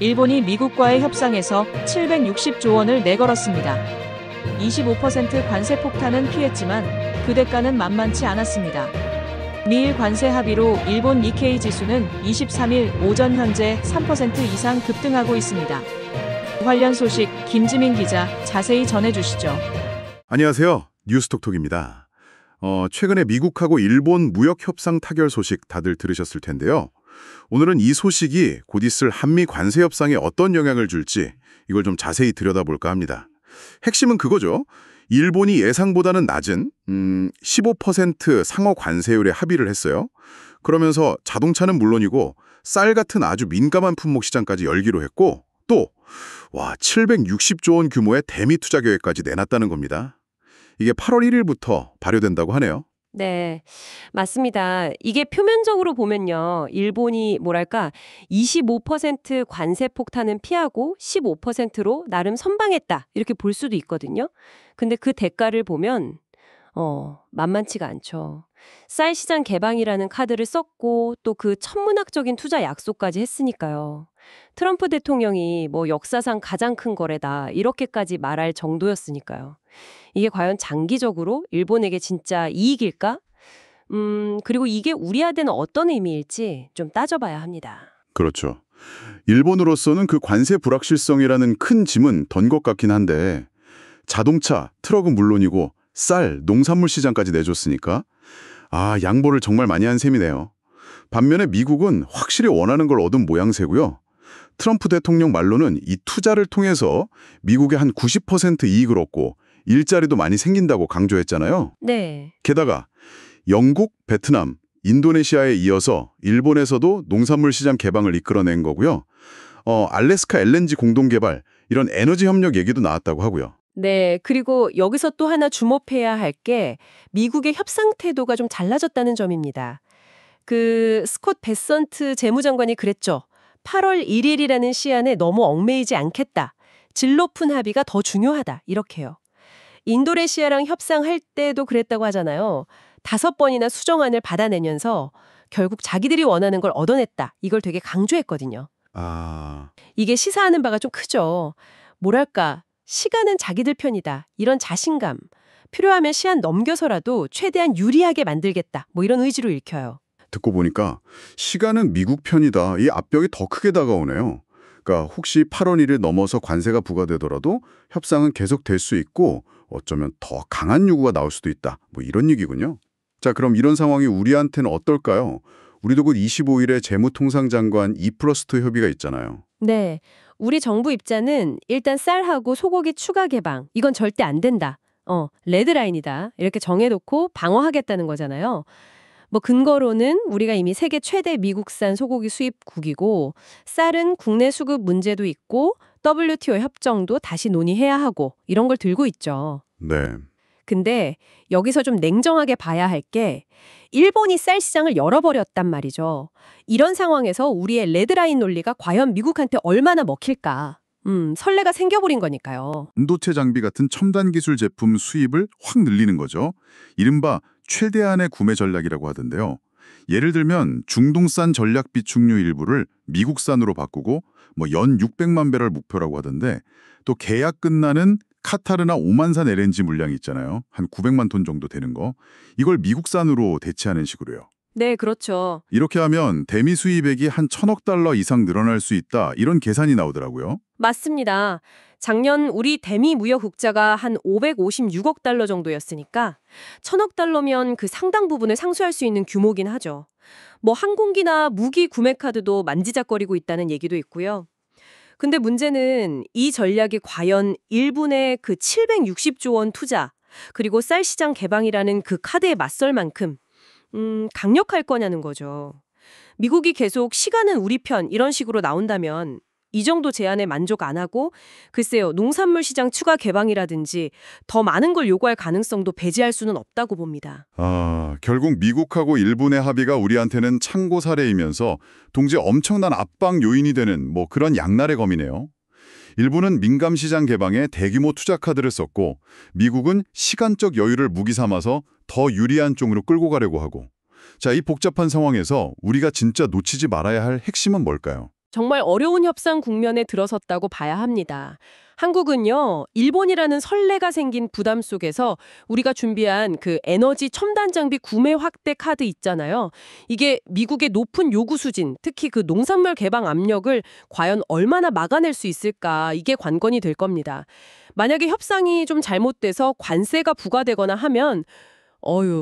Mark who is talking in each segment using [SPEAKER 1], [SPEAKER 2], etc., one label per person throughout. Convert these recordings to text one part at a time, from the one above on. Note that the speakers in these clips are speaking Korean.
[SPEAKER 1] 일본이 미국과의 협상에서 760조 원을 내걸었습니다. 25% 관세 폭탄은 피했지만 그 대가는 만만치 않았습니다. 미일 관세 합의로 일본 니케이 지수는 23일 오전 현재 3% 이상 급등하고 있습니다. 관련 소식 김지민 기자 자세히 전해주시죠.
[SPEAKER 2] 안녕하세요. 뉴스톡톡입니다. 최근에 미국하고 일본 무역 협상 타결 소식 다들 들으셨을 텐데요. 오늘은 이 소식이 곧 있을 한미 관세 협상에 어떤 영향을 줄지 이걸 좀 자세히 들여다볼까 합니다. 핵심은 그거죠. 일본이 예상보다는 낮은 15% 상호 관세율에 합의를 했어요. 그러면서 자동차는 물론이고 쌀 같은 아주 민감한 품목 시장까지 열기로 했고 또 760조 원 규모의 대미 투자 계획까지 내놨다는 겁니다. 이게 8월 1일부터 발효된다고 하네요.
[SPEAKER 3] 네, 맞습니다. 이게 표면적으로 보면요. 일본이 25% 관세 폭탄은 피하고 15%로 나름 선방했다. 이렇게 볼 수도 있거든요. 근데 그 대가를 보면 만만치가 않죠. 쌀 시장 개방이라는 카드를 썼고 또 그 천문학적인 투자 약속까지 했으니까요. 트럼프 대통령이 역사상 가장 큰 거래다 이렇게까지 말할 정도였으니까요. 이게 과연 장기적으로 일본에게 진짜 이익일까? 그리고 이게 우리한테는 어떤 의미일지 좀 따져봐야 합니다.
[SPEAKER 2] 그렇죠. 일본으로서는 그 관세 불확실성이라는 큰 짐은 던 것 같긴 한데 자동차, 트럭은 물론이고 쌀, 농산물 시장까지 내줬으니까 양보를 정말 많이 한 셈이네요. 반면에 미국은 확실히 원하는 걸 얻은 모양새고요. 트럼프 대통령 말로는 이 투자를 통해서 미국의 한 90% 이익을 얻고 일자리도 많이 생긴다고 강조했잖아요.
[SPEAKER 3] 네.
[SPEAKER 2] 게다가 영국, 베트남, 인도네시아에 이어서 일본에서도 농산물 시장 개방을 이끌어낸 거고요. 알래스카 LNG 공동개발 이런 에너지 협력 얘기도 나왔다고 하고요.
[SPEAKER 3] 네, 그리고 여기서 또 하나 주목해야 할 게 미국의 협상 태도가 좀 달라졌다는 점입니다. 그 스콧 베선트 재무장관이 그랬죠. 8월 1일이라는 시한에 너무 얽매이지 않겠다. 질 높은 합의가 더 중요하다. 이렇게요. 인도네시아랑 협상할 때도 그랬다고 하잖아요. 5번이나 수정안을 받아내면서 결국 자기들이 원하는 걸 얻어냈다. 이걸 되게 강조했거든요. 이게 시사하는 바가 좀 크죠. 시간은 자기들 편이다. 이런 자신감. 필요하면 시한 넘겨서라도 최대한 유리하게 만들겠다. 이런 의지로 읽혀요.
[SPEAKER 2] 듣고 보니까 시간은 미국 편이다. 이 압력이 더 크게 다가오네요. 그러니까 혹시 8월 1일 넘어서 관세가 부과되더라도 협상은 계속될 수 있고 어쩌면 더 강한 요구가 나올 수도 있다. 이런 얘기군요. 자, 그럼 이런 상황이 우리한테는 어떨까요? 우리도 곧 25일에 재무통상장관 2+2 협의가 있잖아요.
[SPEAKER 3] 네. 우리 정부 입장은 일단 쌀하고 소고기 추가 개방. 이건 절대 안 된다. 레드라인이다. 이렇게 정해놓고 방어하겠다는 거잖아요. 근거로는 우리가 이미 세계 최대 미국산 소고기 수입국이고 쌀은 국내 수급 문제도 있고 WTO 협정도 다시 논의해야 하고 이런 걸 들고 있죠.
[SPEAKER 2] 네.
[SPEAKER 3] 근데 여기서 좀 냉정하게 봐야 할 게 일본이 쌀 시장을 열어버렸단 말이죠. 이런 상황에서 우리의 레드라인 논리가 과연 미국한테 얼마나 먹힐까? 선례가 생겨버린 거니까요.
[SPEAKER 2] 반도체 장비 같은 첨단 기술 제품 수입을 확 늘리는 거죠. 이른바 최대한의 구매 전략이라고 하던데요. 예를 들면 중동산 전략 비축류 일부를 미국산으로 바꾸고 연 600만 배럴 목표라고 하던데 또 계약 끝나는 카타르나 오만산 LNG 물량이 있잖아요. 한 900만 톤 정도 되는 거. 이걸 미국산으로 대체하는 식으로요.
[SPEAKER 3] 네, 그렇죠.
[SPEAKER 2] 이렇게 하면 대미 수입액이 한 1,000억 달러 이상 늘어날 수 있다. 이런 계산이 나오더라고요.
[SPEAKER 3] 맞습니다. 작년 우리 대미 무역 흑자가 한 556억 달러 정도였으니까 1,000억 달러면 그 상당 부분을 상쇄할 수 있는 규모긴 하죠. 항공기나 무기 구매 카드도 만지작거리고 있다는 얘기도 있고요. 근데 문제는 이 전략이 과연 일본의 그 760조 원 투자 그리고 쌀 시장 개방이라는 그 카드에 맞설 만큼 강력할 거냐는 거죠. 미국이 계속 시간은 우리 편 이런 식으로 나온다면 이 정도 제안에 만족 안 하고 글쎄요, 농산물 시장 추가 개방이라든지 더 많은 걸 요구할 가능성도 배제할 수는 없다고 봅니다.
[SPEAKER 2] 결국 미국하고 일본의 합의가 우리한테는 참고 사례이면서 동시에 엄청난 압박 요인이 되는 그런 양날의 검이네요. 일본은 민감 시장 개방에 대규모 투자 카드를 썼고 미국은 시간적 여유를 무기 삼아서 더 유리한 쪽으로 끌고 가려고 하고 자, 이 복잡한 상황에서 우리가 진짜 놓치지 말아야 할 핵심은 뭘까요?
[SPEAKER 3] 정말 어려운 협상 국면에 들어섰다고 봐야 합니다. 한국은요, 일본이라는 선례가 생긴 부담 속에서 우리가 준비한 그 에너지 첨단 장비 구매 확대 카드 있잖아요. 이게 미국의 높은 요구 수진, 특히 그 농산물 개방 압력을 과연 얼마나 막아낼 수 있을까, 이게 관건이 될 겁니다. 만약에 협상이 좀 잘못돼서 관세가 부과되거나 하면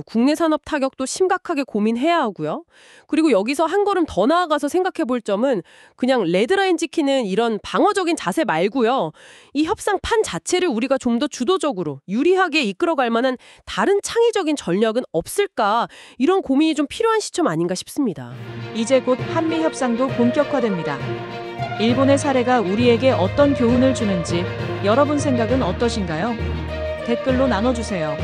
[SPEAKER 3] 국내 산업 타격도 심각하게 고민해야 하고요. 그리고 여기서 한 걸음 더 나아가서 생각해 볼 점은 그냥 레드라인 지키는 이런 방어적인 자세 말고요. 이 협상판 자체를 우리가 좀 더 주도적으로 유리하게 이끌어갈 만한 다른 창의적인 전략은 없을까? 이런 고민이 좀 필요한 시점 아닌가 싶습니다.
[SPEAKER 1] 이제 곧 한미 협상도 본격화됩니다. 일본의 사례가 우리에게 어떤 교훈을 주는지 여러분 생각은 어떠신가요? 댓글로 나눠주세요.